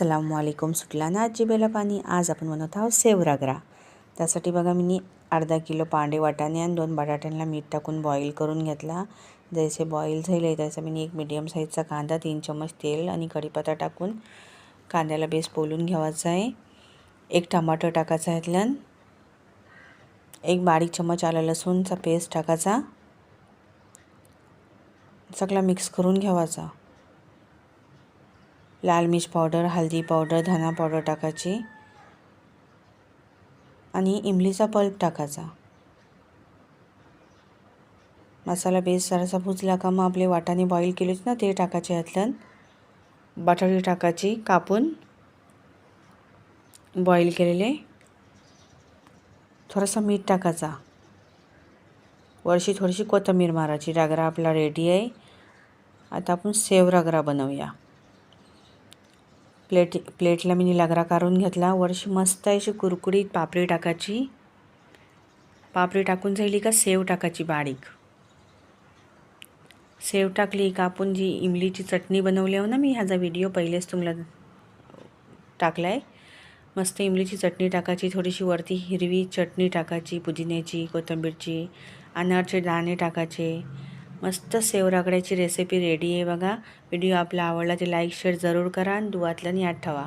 अस्सलामुअलैकुम. सुटला ना आजी बेला पाणी. आज आपण बनवत आहोत सेव रगरा. त्यासाठी बघा मी अर्धा किलो पांडे वाटाणे आणि 2 बटाट्यांना मीठ टाकून बॉईल करून घेतला. जैसे बॉईल झाले त्याचा मी एक मीडियम साईजचा कांदा, 3 चम्मच तेल आणि कढीपत्ता टाकून कांद्याला बेस पोलून घ्यायचा आहे. एक टमाटर टाकायचा आहे यातल्यान. एक बारीक चम्मच आलं लसूणचा पेस्ट टाकायचा. सगळा मिक्स करून घ्यायचा. लाल मिर्च पावडर, हल्दी पावडर, धना पावडर टाकायची आणि इमलीचा पल्प टाकायचा. मसाला बेस जरासा भुजला का मग आपले वाटाणे बॉईल केलेच ना ते टाकायचे यातल्यान. बटाटे टाकायची कापून बॉईल केलेले. थोडासा मीठ टाकायचा. वरची थोडीशी कोथिंबीर मारायची. रगरा आपला रेडी आहे. आता आपण सेव रगरा बनवूया. प्लेटला मी रगरा काढून घेतला. वरची मस्त अशी कुरकुरीत पापडी टाकायची. पापडी टाकून झाली का सेव टाकायची बारीक. सेव टाकली का आपण जी इमलीची चटणी बनवली आहे ना, मी ह्याचा व्हिडिओ पहिलेच तुम्हाला टाकला आहे. मस्त इमलीची चटणी टाकायची. थोडीशी वरती हिरवी चटणी टाकायची, पुदिन्याची, कोथिंबीरची, अनारचे दाणे टाकायचे. मस्त सेव रगड्याची रेसिपी रेडी आहे बघा. व्हिडिओ आपला आवडला तर लाईक शेअर जरूर करा आणि दुआतला याद ठेवा.